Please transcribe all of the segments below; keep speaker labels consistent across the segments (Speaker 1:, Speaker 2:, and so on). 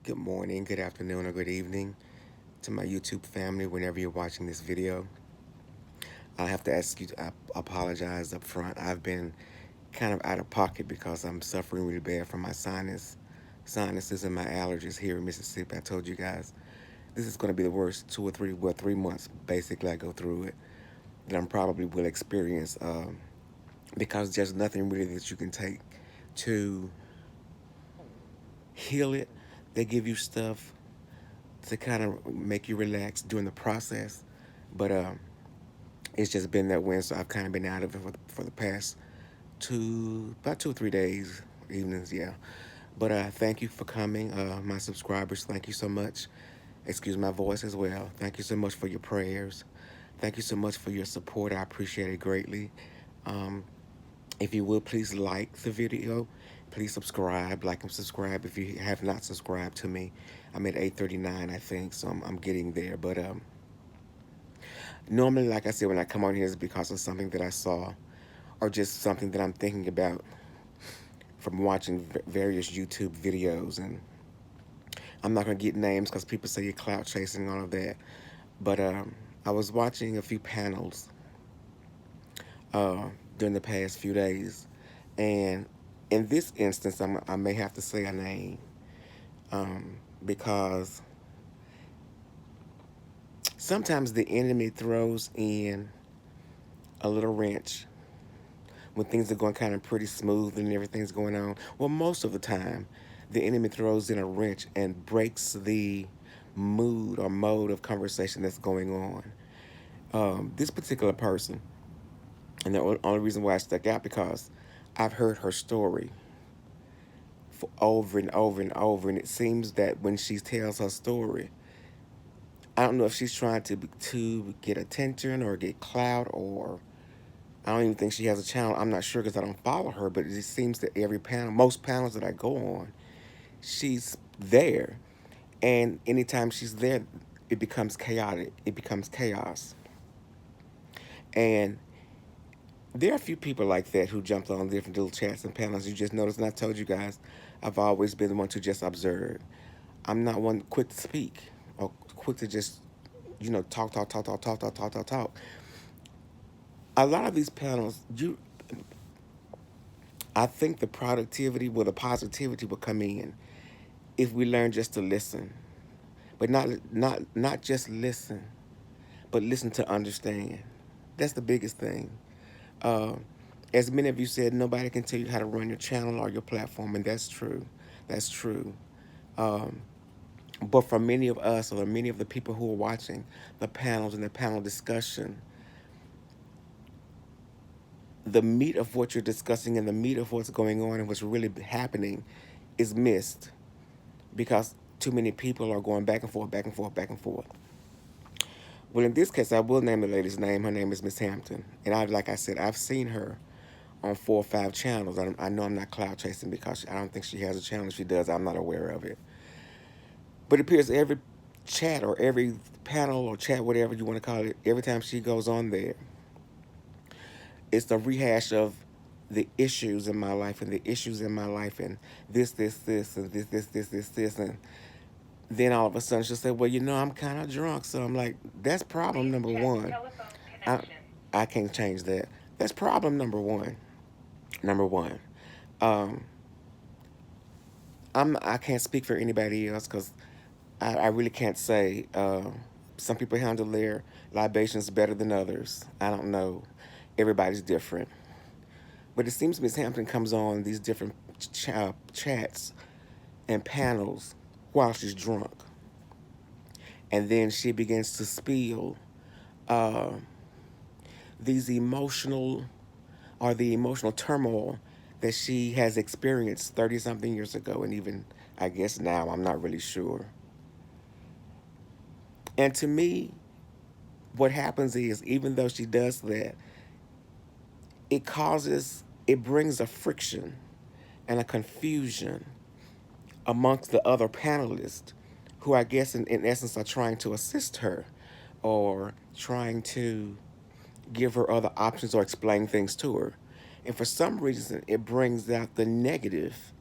Speaker 1: Good morning, good afternoon, or good evening to my YouTube family whenever you're watching this video. I have to ask you to apologize up front. I've been kind of out of pocket because I'm suffering really bad from my sinuses and my allergies here in Mississippi. I told you guys this is going to be the worst 3 months basically I go through it that I'm probably will experience because there's nothing really that you can take to heal it. They give you stuff to kind of make you relax during the process. But it's just been that way, so I've kind of been out of it for the past about 2 or 3 days, evenings, yeah. But thank you for coming, my subscribers. Thank you so much. Excuse my voice as well. Thank you so much for your prayers. Thank you so much for your support. I appreciate it greatly. Um, if you will, please like the video. Please subscribe, like and subscribe if you have not subscribed to me. I'm at 839, I think, so I'm getting there. But normally, like I said, when I come on here, it's because of something that I saw or just something that I'm thinking about from watching various YouTube videos. And I'm not going to get names because people say you're clout chasing and all of that. But I was watching a few panels uh, during the past few days. And in this instance, I may have to say a name because sometimes the enemy throws in a little wrench when things are going kind of pretty smooth and everything's going on. Well, most of the time, the enemy throws in a wrench and breaks the mood or mode of conversation that's going on. This particular person, and the only reason why I stuck out because I've heard her story for over and over and over, and it seems that when she tells her story, I don't know if she's trying to get attention or get clout, or I don't even think she has a channel. I'm not sure because I don't follow her, but it just seems that every panel, most panels that I go on, she's there. And anytime she's there, it becomes chaotic. It becomes chaos. And there are a few people like that who jumped on different little chats and panels. You just notice, and I told you guys, I've always been the one to just observe. I'm not one quick to speak or quick to just, talk. A lot of these panels, I think the productivity, well, the positivity will come in if we learn just to listen, but not just listen, but listen to understand. That's the biggest thing. Uh, as many of you said, nobody can tell you how to run your channel or your platform, and that's true. That's true. Um, but for many of us, or many of the people who are watching the panels and the panel discussion, the meat of what you're discussing and the meat of what's going on and what's really happening is missed because too many people are going back and forth, back and forth, back and forth. Well, in this case, I will name the lady's name. Her name is Miss Hampton, and like I said, I've seen her on 4 or 5 channels. I know I'm not cloud chasing because I don't think she has a channel. If she does, I'm not aware of it. But it appears every chat or every panel or chat, whatever you want to call it, every time she goes on there, it's the rehash of the issues in my life and the issues in my life and this, and this. And then all of a sudden she'll say, well, I'm kind of drunk. So I'm like, that's problem number one. I, I can't change that. That's problem number one. Number one. Um, I can't speak for anybody else because I really can't say. Some people handle their libations better than others. I don't know. Everybody's different. But it seems Miss Hampton comes on these different chats and panels while she's drunk. And then she begins to spill uh, these emotional or the emotional turmoil that she has experienced 30 something years ago, and even I guess now, I'm not really sure. And to me, what happens is, even though she does that, it brings a friction and a confusion amongst the other panelists who I guess in essence are trying to assist her or trying to give her other options or explain things to her. And for some reason, it brings out the negative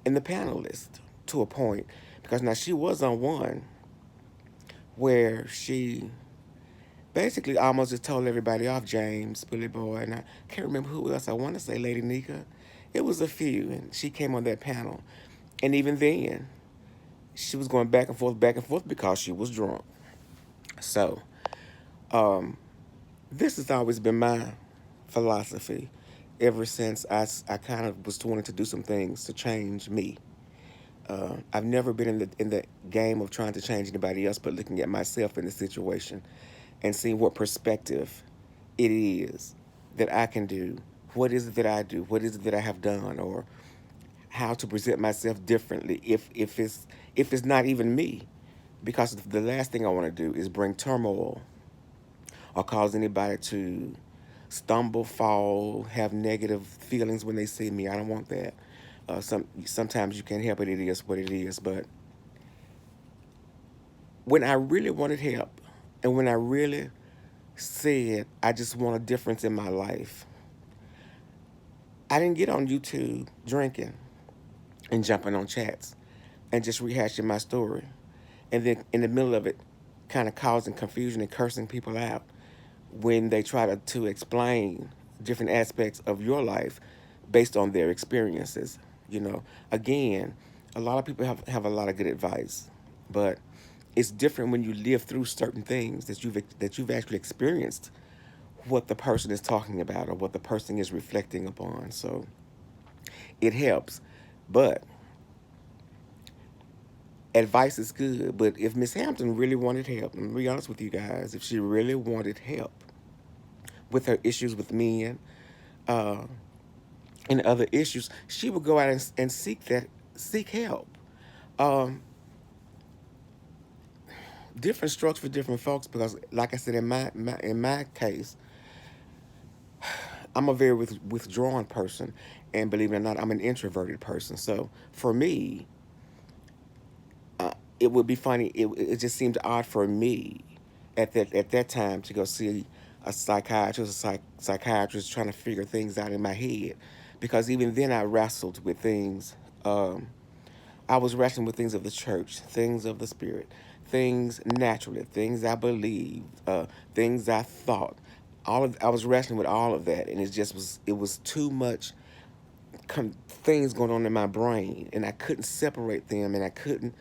Speaker 1: in the panelists to a point, because now she was on one where she basically almost just told everybody off, James, Billy Boy, and I can't remember who else. I want to say Lady Nika. It was a few, and she came on that panel. And even then, she was going back and forth because she was drunk. So, um, this has always been my philosophy ever since I kind of was wanting to do some things to change me. I've never been in the game of trying to change anybody else, but looking at myself in the situation and seeing what perspective it is that I can do. What is it that I do? What is it that I have done? Or how to present myself differently if it's not even me. Because the last thing I want to do is bring turmoil or cause anybody to stumble, fall, have negative feelings when they see me. I don't want that. Sometimes you can't help it. It is what it is. But when I really wanted help, and when I really said I just want a difference in my life, I didn't get on YouTube drinking and jumping on chats and just rehashing my story, and then in the middle of it, kind of causing confusion and cursing people out when they try to explain different aspects of your life based on their experiences. You know, again, a lot of people have a lot of good advice, but it's different when you live through certain things that you've actually experienced what the person is talking about or what the person is reflecting upon. So it helps. But advice is good. But if Miss Hampton really wanted help, I'm gonna be honest with you guys, if she really wanted help with her issues with men, uh, and other issues, she would go out and seek help. Um, Different strokes for different folks because, like I said, in my case, I'm a very withdrawn person, and believe it or not, I'm an introverted person. So for me, it would be funny. It just seemed odd for me at that time to go see a psychiatrist, psychiatrist trying to figure things out in my head, because even then I wrestled with things. I was wrestling with things of the church, things of the spirit, things naturally, things I believed, things I thought. I was wrestling with all of that, and it was too much things going on in my brain, and I couldn't separate them, and I couldn't,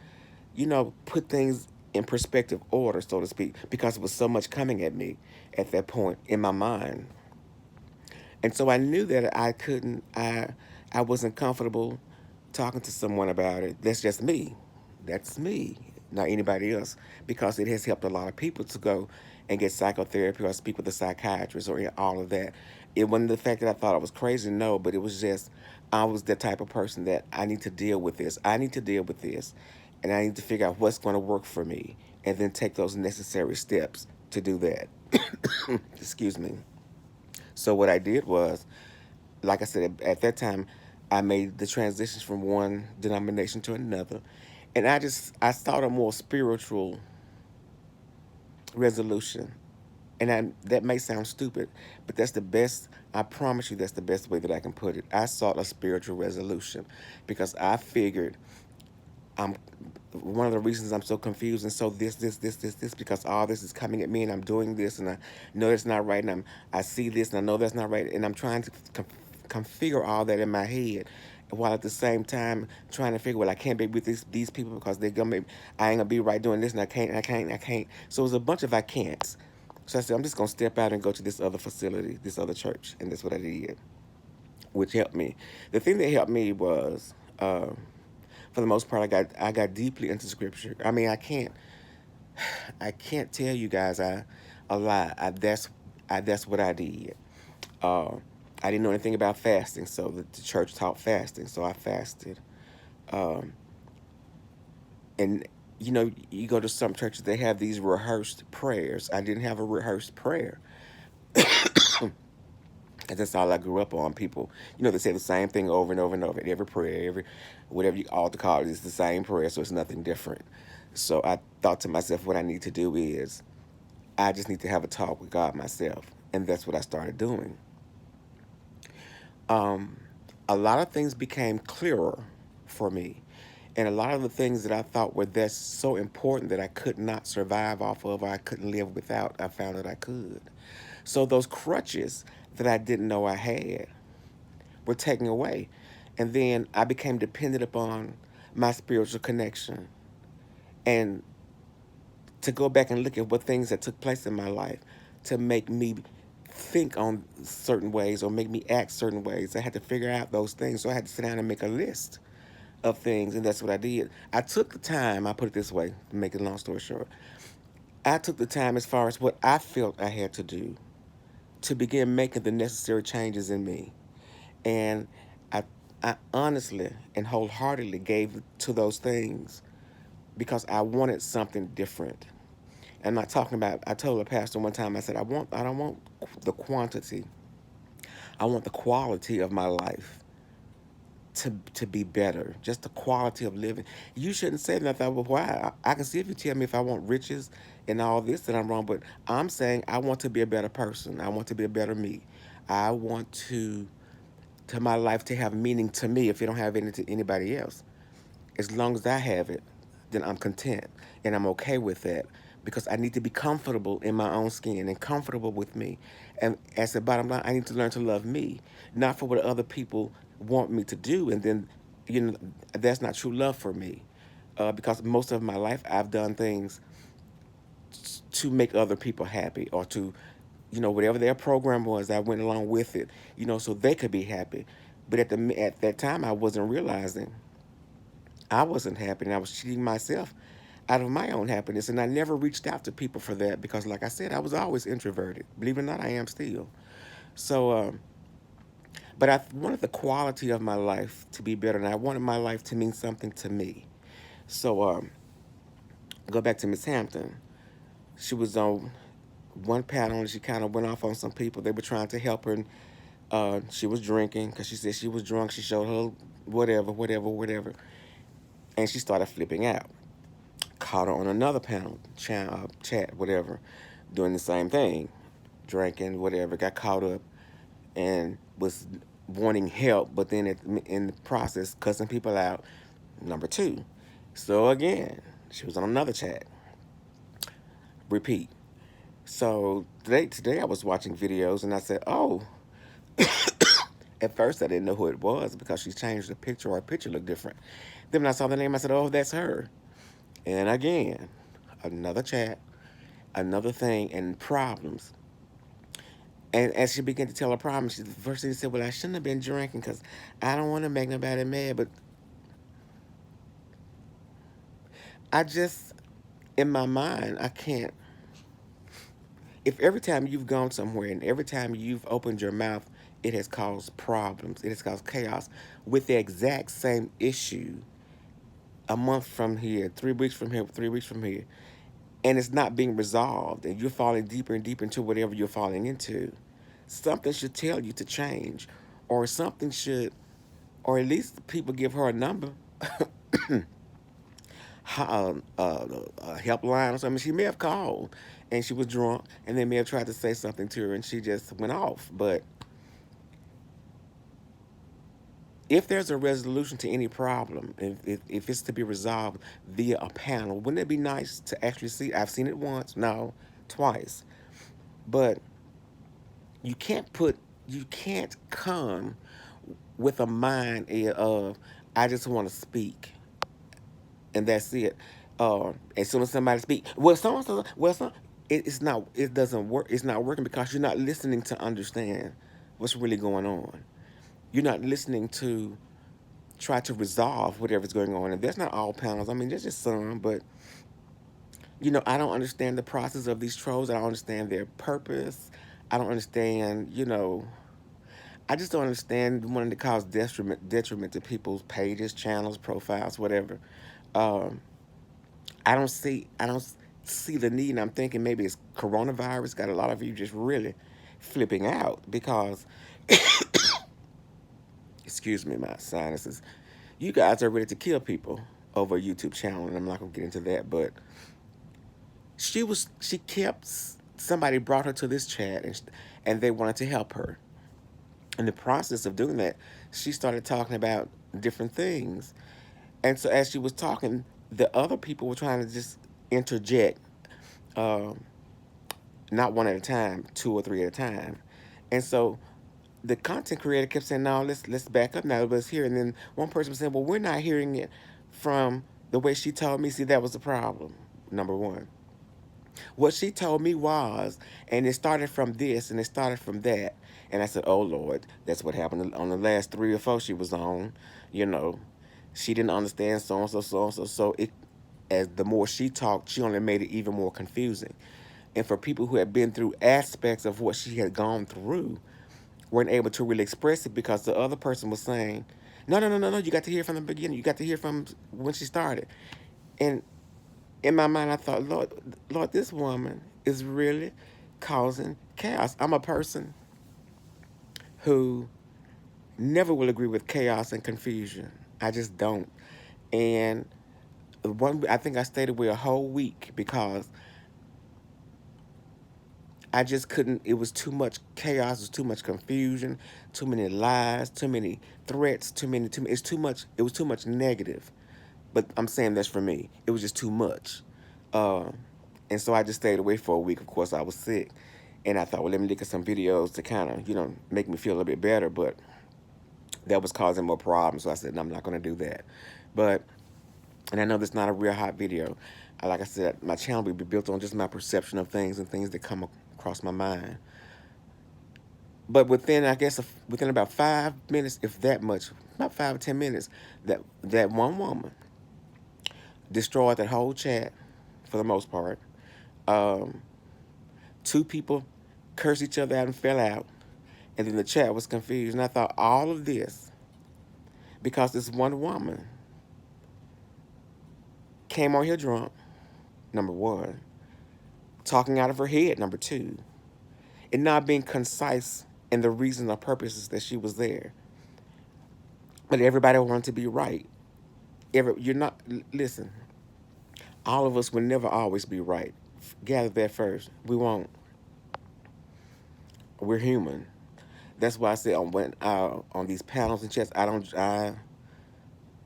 Speaker 1: put things in perspective order, so to speak, because it was so much coming at me at that point in my mind. And so I knew that I wasn't comfortable talking to someone about it. That's just me. That's me, not anybody else, because it has helped a lot of people to go and get psychotherapy or speak with a psychiatrist or all of that. It wasn't the fact that I thought I was crazy, no, but it was just I was the type of person that I need to deal with this. I need to deal with this, and I need to figure out what's going to work for me, and then take those necessary steps to do that. Excuse me. So what I did was, like I said, at that time, I made the transitions from one denomination to another, and I sought a more spiritual resolution. And that may sound stupid, but that's the best. I promise you, that's the best way that I can put it. I sought a spiritual resolution because I figured I'm one of the reasons I'm so confused and so this because all this is coming at me and I'm doing this and I know that's not right and I see this and I know that's not right and I'm trying to configure all that in my head while at the same time trying to figure, well, I can't be with these people because they're gonna make, I ain't gonna be right doing this and I can't. So it was a bunch of I can'ts. So I said, I'm just gonna step out and go to this other facility, this other church, and that's what I did, which helped me. The thing that helped me was, for the most part, I got deeply into scripture. I mean, I can't tell you guys a lie. That's what I did. Uh, I didn't know anything about fasting, so the church taught fasting, so I fasted. Um, and you go to some churches, they have these rehearsed prayers. I didn't have a rehearsed prayer. And that's all I grew up on. People, they say the same thing over and over and over. Every prayer, every whatever you altar call it, it's the same prayer, so it's nothing different. So I thought to myself, what I need to do is, I just need to have a talk with God myself, and that's what I started doing. Um, a lot of things became clearer for me, And a lot of the things that I thought were that's so important that I could not survive off of, or I couldn't live without, I found that I could. So those crutches that I didn't know I had were taken away. And then I became dependent upon my spiritual connection. And to go back and look at what things that took place in my life to make me think on certain ways or make me act certain ways. I had to figure out those things. So I had to sit down and make a list of things, and that's what I did. I took the time, I put it this way, to make a long story short. I took the time as far as what I felt I had to do to begin making the necessary changes in me. And I I honestly and wholeheartedly gave to those things because I wanted something different. I'm not talking about, I told a pastor one time, I said, I don't want the quantity. I want the quality of my life to be better. Just the quality of living. You shouldn't say nothing. Well, why? I can see if you tell me if I want riches and all this that I'm wrong, but I'm saying I want to be a better person. I want to be a better me. I want to my life to have meaning to me if it don't have any to anybody else. As long as I have it, then I'm content and I'm okay with that because I need to be comfortable in my own skin and comfortable with me. And as the bottom line, I need to learn to love me, not for what other people want me to do. And then, you know, that's not true love for me. Because most of my life I've done things to make other people happy or to, whatever their program was, I went along with it, so they could be happy. But at that time, I wasn't realizing I wasn't happy and I was cheating myself out of my own happiness. And I never reached out to people for that because, like I said, I was always introverted. Believe it or not, I am still. So, but I wanted the quality of my life to be better and I wanted my life to mean something to me. So, go back to Miss Hampton. She was on one panel and she kind of went off on some people. They were trying to help her. And, she was drinking because she said she was drunk. She showed her whatever. And she started flipping out. Caught her on another panel, chat, whatever, doing the same thing, drinking, whatever, got caught up and was wanting help, but then in the process, cussing people out. Number two. So again, she was on another chat. Repeat. So today I was watching videos and I said, oh, at first I didn't know who it was because she changed the picture or her picture looked different. Then when I saw the name, I said, oh, that's her. And again, another chat, another thing, and problems. And as she began to tell her problems, the first thing she said, well, I shouldn't have been drinking because I don't want to make nobody mad. But I just, in my mind, I can't. If every time you've gone somewhere and every time you've opened your mouth, it has caused problems, it has caused chaos with the exact same issue a month from here, 3 weeks from here, 3 weeks from here, and it's not being resolved, and you're falling deeper and deeper into whatever you're falling into, something should tell you to change, or something should, or at least people give her a number, a helpline or something. She may have called, and she was drunk, and they may have tried to say something to her, and she just went off. But if there's a resolution to any problem, if it's to be resolved via a panel, wouldn't it be nice to actually see? I've seen it once, no, twice. But you can't come with a mind of, I just want to speak, and that's it. As soon as somebody speak, well, it's not, it doesn't work. It's not working because you're not listening to understand what's really going on. You're not listening to try to resolve whatever's going on. And that's not all panels. I mean, there's just some, but I don't understand the process of these trolls. I don't understand their purpose. I don't understand, I just don't understand wanting to cause detriment to people's pages, channels, profiles, whatever. Um, I don't see the need, and I'm thinking maybe it's coronavirus got a lot of you just really flipping out because, excuse me, my sinuses. You guys are ready to kill people over a YouTube channel, and I'm not gonna get into that, but she kept, somebody brought her to this chat, and they wanted to help her. In the process of doing that, she started talking about different things. And so as she was talking, the other people were trying to just interject, um, not one at a time, two or three at a time. And so the content creator kept saying, "No, let's back up now. Let's hear." And then one person was saying, "Well, we're not hearing it from the way she told me." See, that was the problem. Number one, what she told me was, and it started from this and it started from that. And I said, "Oh Lord, that's what happened on the last three or four she was on." You know, she didn't understand so and so, so and so. So it, as the more she talked, she only made it even more confusing. And for people who had been through aspects of what she had gone through, weren't able to really express it because the other person was saying, "No, no, no, no, no. You got to hear from the beginning. You got to hear from when she started." And in my mind, I thought, Lord, Lord, this woman is really causing chaos. I'm a person who never will agree with chaos and confusion. I just don't. And I think I stayed away a whole week because I just couldn't. It was too much chaos. It was too much confusion. Too many lies. Too many threats. Too many. It's too much. It was too much negative. But I'm saying that's for me. It was just too much. Uh, and so I just stayed away for a week. Of course, I was sick, and I thought, well, let me look at some videos to kind of, make me feel a little bit better. But that was causing more problems. So I said, no, I'm not going to do that. But and I know that's not a real hot video. Like I said, my channel will be built on just my perception of things and things that come across my mind. But within, I guess, within about 5 minutes, if that much, about 5 or 10 minutes, that one woman destroyed that whole chat, for the most part. Um, Two people cursed each other out and fell out, and then the chat was confused. And I thought all of this because this one woman came on here drunk. Number one, talking out of her head. Number two, and not being concise in the reason or purposes that she was there. But everybody wanted to be right. You're not. Listen, all of us will never always be right. Gather that first. We won't. We're human. That's why I say on these panels and chats, I don't.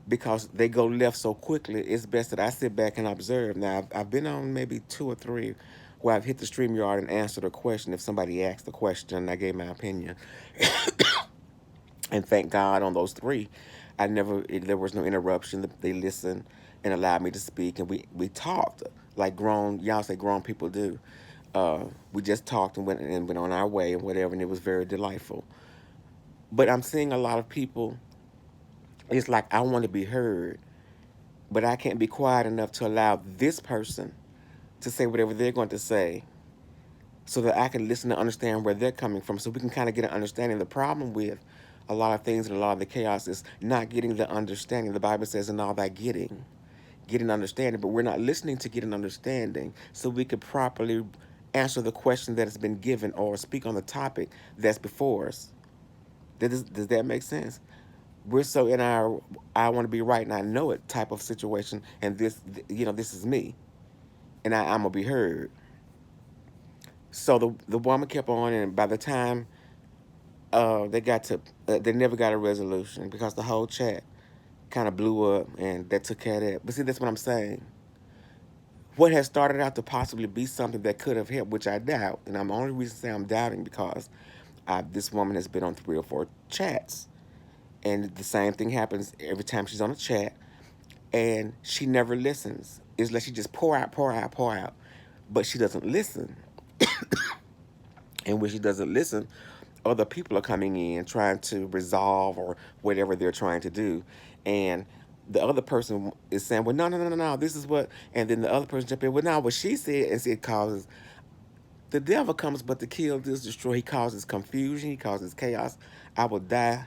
Speaker 1: Because they go left so quickly, it's best that I sit back and observe. Now, I've been on maybe two or three where I've hit the StreamYard and answered a question. If somebody asked a question, I gave my opinion. And thank God on those three, there was no interruption. They listened and allowed me to speak, and we talked like y'all say grown people do. We just talked and went on our way and whatever, and it was very delightful. But I'm seeing a lot of people. It's like I want to be heard, but I can't be quiet enough to allow this person to say whatever they're going to say so that I can listen and understand where they're coming from so we can kind of get an understanding. The problem with a lot of things and a lot of the chaos is not getting the understanding. The Bible says, in all that get an understanding, but we're not listening to get an understanding so we could properly answer the question that has been given or speak on the topic that's before us. Does that make sense? We're so in our I want to be right and I know it type of situation, and this is me, and I'm gonna be heard. So the woman kept on, and by the time they never got a resolution because the whole chat kind of blew up, and that took care of that. But see, that's what I'm saying. What has started out to possibly be something that could have helped, which I doubt, and I'm the only reason say I'm doubting because this woman has been on 3 or 4 chats, and the same thing happens every time she's on a chat, and she never listens. It's like she just pour out, pour out, pour out, but she doesn't listen. And when she doesn't listen, other people are coming in trying to resolve or whatever they're trying to do, and the other person is saying, "Well, no, no, no, no, no. This is what," and then the other person jump in, "Well, now what she said," and see, it causes the devil comes, but to kill, this, destroy. He causes confusion. He causes chaos. I will die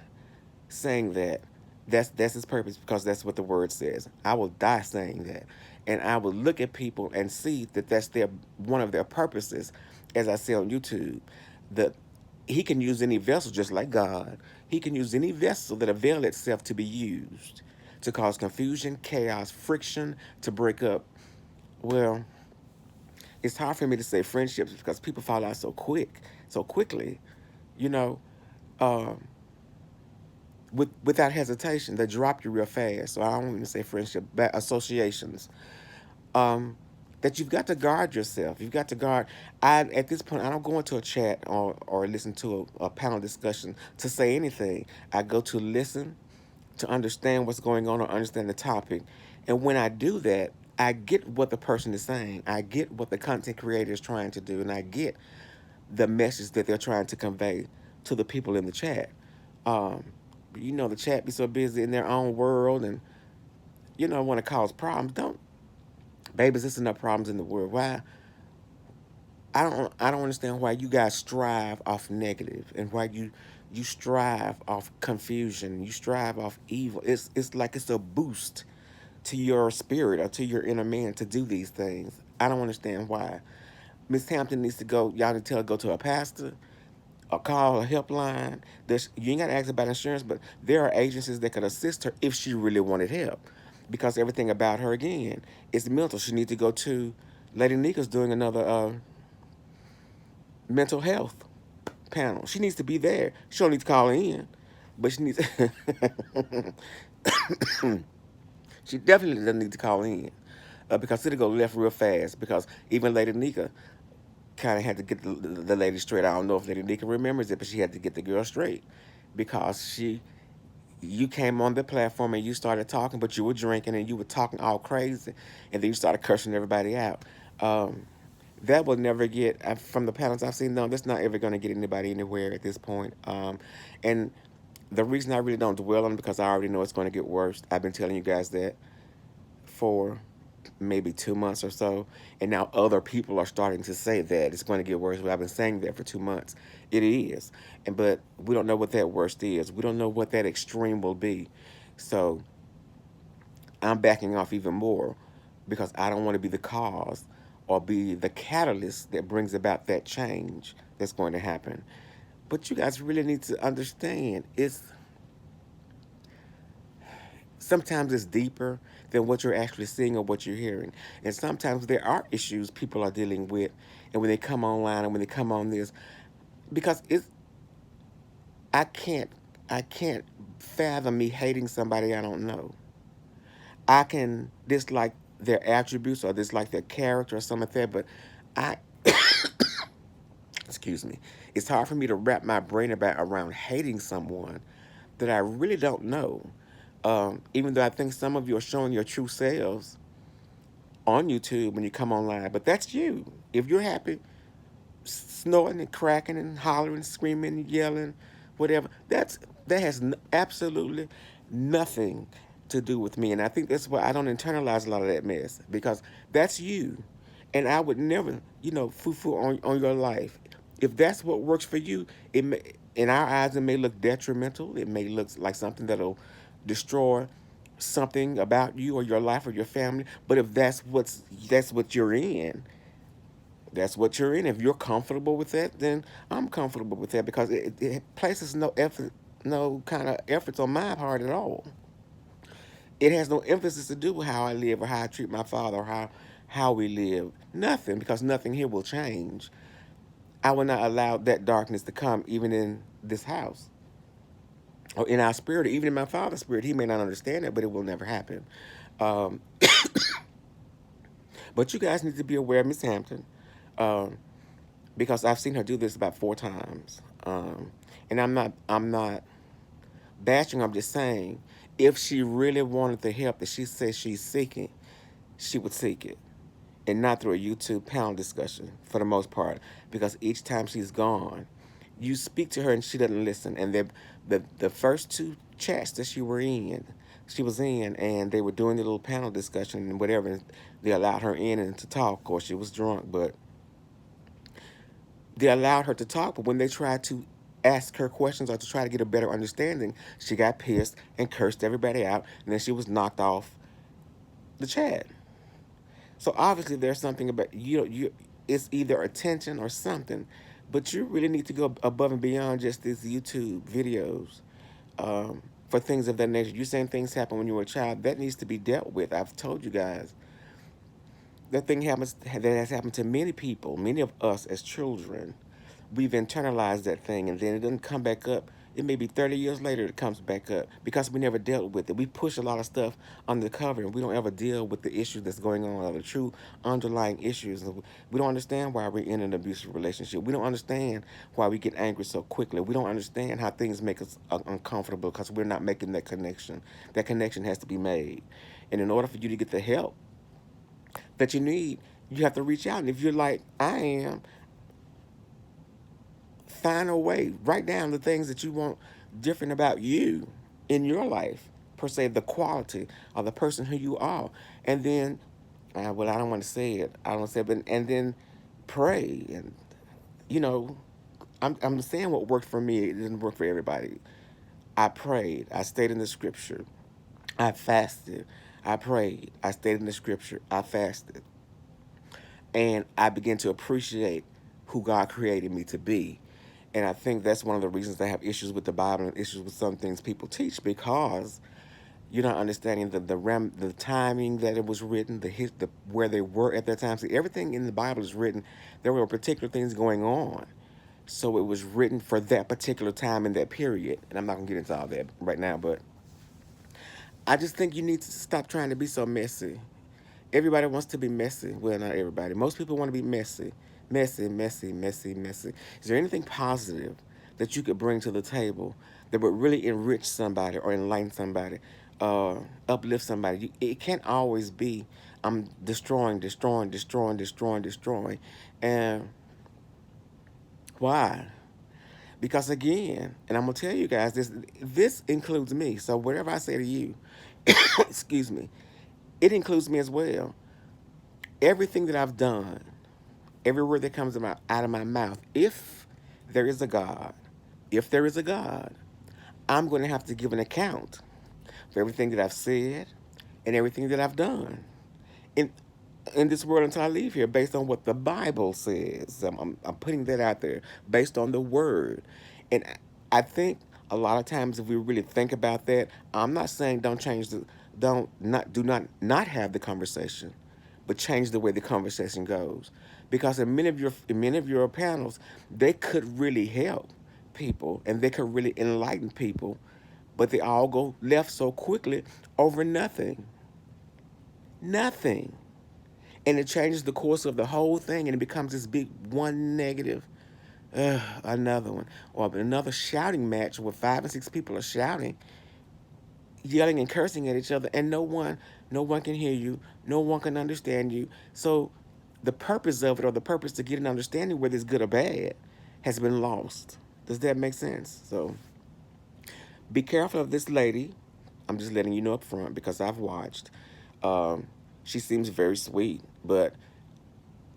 Speaker 1: saying that. That's his purpose because that's what the word says. I will die saying that, and I will look at people and see that that's their one of their purposes. As I say on YouTube, that he can use any vessel just like God. He can use any vessel that avail itself to be used to cause confusion, chaos, friction, to break up. Well, it's hard for me to say friendships because people fall out so quickly. You know, um, without hesitation. They drop you real fast. So I don't even say friendship, but associations. Um, that you've got to guard yourself. You've got to guard. I At this point, I don't go into a chat or listen to a panel discussion to say anything. I go to listen to understand what's going on or understand the topic. And when I do that, I get what the person is saying. I get what the content creator is trying to do, and I get the message that they're trying to convey to the people in the chat. Um, the chat be so busy in their own world, and want to cause problems. Don't, babies. There's enough problems in the world. Why? I don't understand why you guys strive off negative and why you strive off confusion. You strive off evil. It's like it's a boost to your spirit or to your inner man to do these things. I don't understand why. Miss Hampton needs to go. Y'all need to tell her go to a pastor or call a helpline. You ain't got to ask about insurance, but there are agencies that could assist her if she really wanted help. Because everything about her, again, is mental. She needs to go to Lady Nika's doing another mental health panel. She needs to be there. She don't need to call in, but she needs. She definitely doesn't need to call in because it'll go left real fast. Because even Lady Nika kind of had to get the lady straight. I don't know if Lady Nika remembers it, but she had to get the girl straight because you came on the platform and you started talking, but you were drinking and you were talking all crazy, and then you started cursing everybody out. Um, that will never get from the panels I've seen. No, that's not ever going to get anybody anywhere at this point. And the reason I really don't dwell on it because I already know it's going to get worse. I've been telling you guys that for maybe 2 months or so, and now other people are starting to say that it's going to get worse. But I've been saying that for 2 months. It is, but we don't know what that worst is. We don't know what that extreme will be. So I'm backing off even more because I don't want to be the cause or be the catalyst that brings about that change that's going to happen. But you guys really need to understand sometimes it's deeper than what you're actually seeing or what you're hearing. And sometimes there are issues people are dealing with, and when they come online and when they come on this, because I can't I can't fathom me hating somebody I don't know. I can dislike their attributes or dislike their character or something like that, but I excuse me, it's hard for me to wrap my brain around hating someone that I really don't know. Even though I think some of you are showing your true selves on YouTube when you come online, but that's you. If you're happy, snorting and cracking and hollering, screaming, and yelling, whatever, that has absolutely nothing to do with me. And I think that's why I don't internalize a lot of that mess because that's you. And I would never, foo-foo on your life. If that's what works for you, in our eyes, it may look detrimental. It may look like something that'll destroy something about you or your life or your family. But if that's what you're in, that's what you're in. If you're comfortable with that, then I'm comfortable with that because it places no effort, no kind of efforts on my part at all. It has no emphasis to do with how I live or how I treat my father or how we live. Nothing, because nothing here will change. I will not allow that darkness to come even in this house or in our spirit, or even in my father's spirit. He may not understand it, but it will never happen. Um, but you guys need to be aware of Miss Hampton. Um, because I've seen her do this about 4 times. And I'm not bashing. I'm just saying, if she really wanted the help that she says she's seeking, she would seek it, and not through a YouTube panel discussion for the most part. Because each time she's gone, you speak to her and she doesn't listen. And the first two chats that she was in, and they were doing the little panel discussion and whatever. And they allowed her in and to talk. Of course, she was drunk, but they allowed her to talk, but when they tried to ask her questions or to try to get a better understanding, she got pissed and cursed everybody out, and then she was knocked off the chat. So obviously there's something about you. It's either attention or something, but you really need to go above and beyond just these YouTube videos for things of that nature. You're saying things happen when you were a child. That needs to be dealt with. I've told you guys that thing happens. That has happened to many people, many of us as children. We've internalized that thing, and then it doesn't come back up It may be 30 years later it comes back up because we never dealt with it. We push a lot of stuff under the cover and we don't ever deal with the issue that's going on, or the true underlying issues. We don't understand why we're in an abusive relationship. We don't understand why we get angry so quickly. We don't understand how things make us uncomfortable because we're not making that connection. That connection has to be made. And in order for you to get the help that you need, you have to reach out. And if you're like I am, find a way. Write down the things that you want different about you in your life, per se, the quality of the person who you are. And then, well, I don't want to say it. I don't say it, but, and then pray. And, you know, I'm saying what worked for me. It didn't work for everybody. I prayed. I stayed in the scripture. I fasted. I prayed. I stayed in the scripture. I fasted. And I began to appreciate who God created me to be. And I think that's one of the reasons I have issues with the Bible and issues with some things people teach, because you're not understanding the timing that it was written, the where they were at that time. See, everything in the Bible is written. There were particular things going on, so it was written for that particular time in that period. And I'm not gonna get into all that right now, but I just think you need to stop trying to be so messy. Everybody wants to be messy. Well, not everybody. Most people want to be messy. Messy, messy, messy, messy. Is there anything positive that you could bring to the table that would really enrich somebody or enlighten somebody, uplift somebody? It can't always be I'm destroying, destroying, destroying, destroying, destroying. And why? Because again, and I'm gonna tell you guys this includes me. So whatever I say to you, excuse me, it includes me as well. Everything that I've done, every word that comes out of my mouth, if there is a God, if there is a God, I'm going to have to give an account for everything that I've said and everything that I've done in in this world until I leave here, based on what the Bible says. I'm putting that out there based on the Word, and I think a lot of times if we really think about that, I'm not saying don't change the don't not do not have the conversation, but change the way the conversation goes, because in many of your panels, they could really help people and they could really enlighten people, but they all go left so quickly over nothing. Nothing. And it changes the course of the whole thing, and it becomes this big one negative, another one, or another shouting match where 5 and 6 people are shouting, yelling and cursing at each other, and no one can hear you, no one can understand you. So the purpose of it, or the purpose to get an understanding whether it's good or bad, has been lost. Does that make sense? So be careful of this lady. I'm just letting you know up front because I've watched. Um, she seems very sweet, but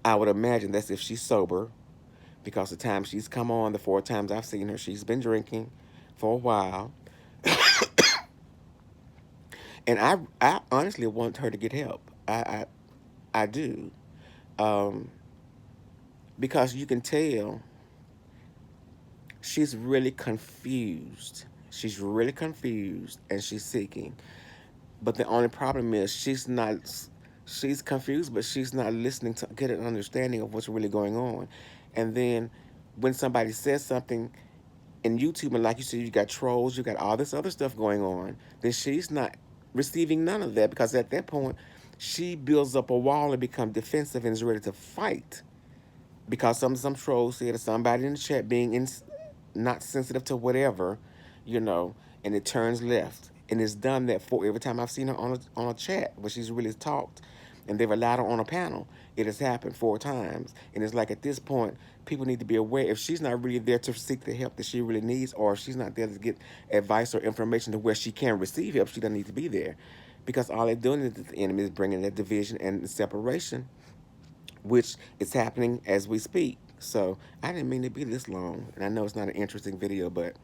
Speaker 1: I would imagine that's if she's sober, because the time she's come on, the 4 times I've seen her, she's been drinking for a while. And I honestly want her to get help. I do. Um, because you can tell she's really confused. She's really confused and she's seeking. But the only problem is she's confused, but she's not listening to get an understanding of what's really going on. And then when somebody says something in YouTube, and like you said, you got trolls, you got all this other stuff going on, then she's not receiving none of that, because at that point, she builds up a wall and become defensive and is ready to fight. Because some trolls said, or somebody in the chat being not sensitive to whatever, you know, and it turns left. And it's done that for every time I've seen her on a chat where she's really talked, and they've allowed her on a panel. It has happened 4 times. And it's like at this point, people need to be aware, if she's not really there to seek the help that she really needs, or if she's not there to get advice or information to where she can receive help, she doesn't need to be there. Because all they're doing is the enemy is bringing that division and separation, which is happening as we speak. So I didn't mean to be this long. And I know it's not an interesting video, but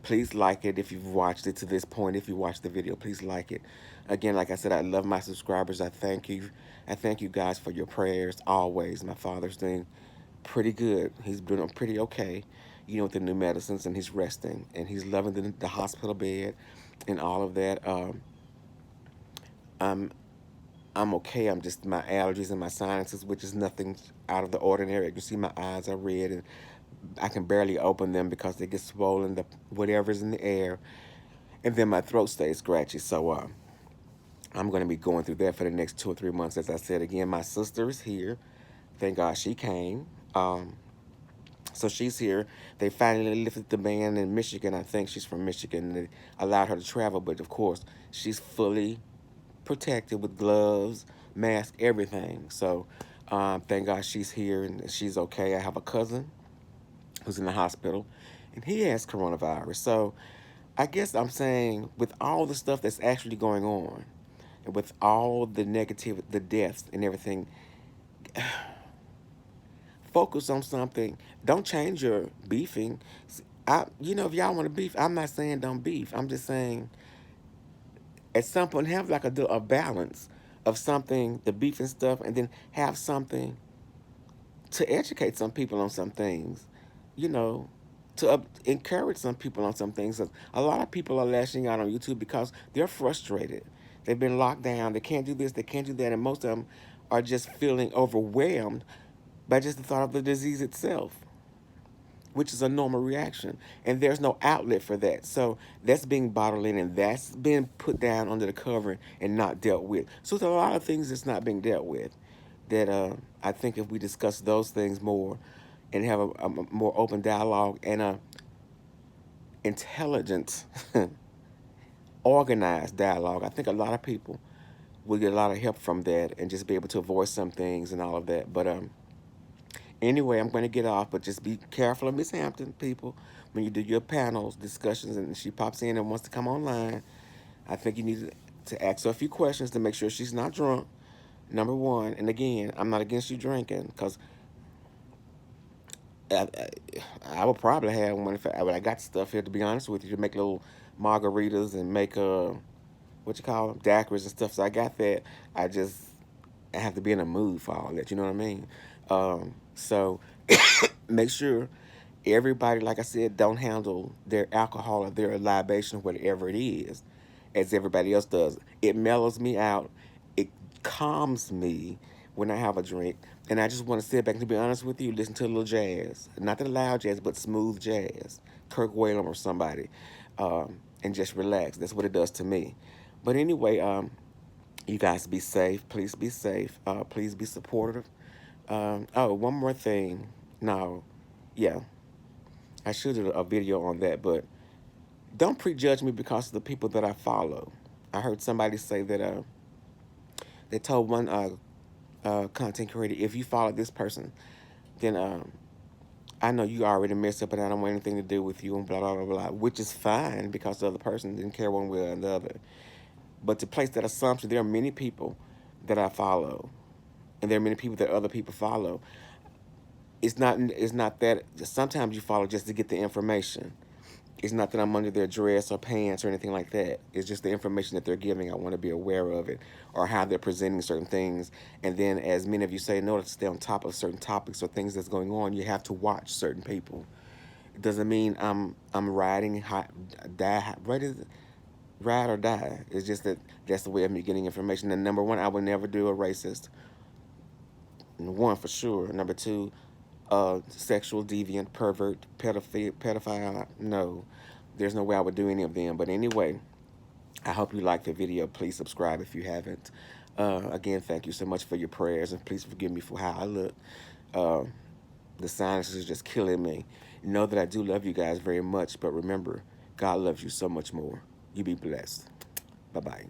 Speaker 1: please like it if you've watched it to this point. If you watched the video, please like it. Again, like I said, I love my subscribers. I thank you. I thank you guys for your prayers always. My father's doing pretty good. He's doing pretty okay, you know, with the new medicines, and he's resting. And he's loving the hospital bed and all of that. I'm I'm okay. I'm just my allergies and my sinuses, which is nothing out of the ordinary. You can see my eyes are red, and I can barely open them because they get swollen, the whatever's in the air, and then my throat stays scratchy. So I'm going to be going through that for the next 2 or 3 months. As I said again, my sister is here. Thank God she came. So she's here. They finally lifted the ban in Michigan. I think she's from Michigan. They allowed her to travel, but of course, she's fully protected with gloves, mask, everything. So thank God she's here and she's okay. I have a cousin who's in the hospital, and he has coronavirus. So I guess I'm saying with all the stuff that's actually going on, and with all the negative, the deaths and everything, focus on something. Don't change your beefing. If y'all want to beef, I'm not saying don't beef. I'm just saying at some point have like a balance of something, the beef and stuff, and then have something to educate some people on some things, you know, to encourage some people on some things. A lot of people are lashing out on YouTube because they're frustrated. They've been locked down. They can't do this. They can't do that. And most of them are just feeling overwhelmed by just the thought of the disease itself, which is a normal reaction. And there's no outlet for that. So that's being bottled in and that's being put down under the cover and not dealt with. So there's a lot of things that's not being dealt with that I think if we discuss those things more and have a more open dialogue and a intelligent, organized dialogue, I think a lot of people will get a lot of help from that and just be able to avoid some things and all of that. But anyway, I'm going to get off, but just be careful of Miss Hampton, people, when you do your panels, discussions, and she pops in and wants to come online. I think you need to ask her a few questions to make sure she's not drunk, number one. And again, I'm not against you drinking, because I, I would probably have one if I got stuff here, to be honest with you, to make little margaritas and make, what you call them, daiquiris and stuff. So I got that. I have to be in a mood for all that, you know what I mean? So make sure everybody, like I said, don't handle their alcohol or their libation, whatever it is, as everybody else does. It mellows me out. It calms me when I have a drink. And I just want to sit back and, to be honest with you, listen to a little jazz. Not the loud jazz, but smooth jazz. Kirk Whalum or somebody. And just relax. That's what it does to me. But anyway, you guys be safe. Please be safe. Please be supportive. Oh, one more thing. No, yeah, I should do a video on that, but don't prejudge me because of the people that I follow. I heard somebody say that they told one content creator, if you follow this person, then I know you already messed up and I don't want anything to do with you and blah, blah, blah, blah, which is fine because the other person didn't care one way or another. But to place that assumption, there are many people that I follow, and there are many people that other people follow. It's not that sometimes you follow just to get the information. It's not that I'm under their dress or pants or anything like that. It's just the information that they're giving. I want to be aware of it or how they're presenting certain things. And then, as many of you say, in order to stay on top of certain topics or things that's going on, you have to watch certain people. It doesn't mean I'm riding hot, die. What is it? Ride or die. It's just that that's the way of me getting information. And number one, I would never do a racist. One for sure. Number two, sexual deviant, pervert, pedophile. No, there's no way I would do any of them. But anyway, I hope you liked the video. Please subscribe if you haven't. Again, thank you so much for your prayers, and please forgive me for how I look. Uh, the sinuses is just killing me. Know that I do love you guys very much, but remember, God loves you so much more. You be blessed. Bye-bye.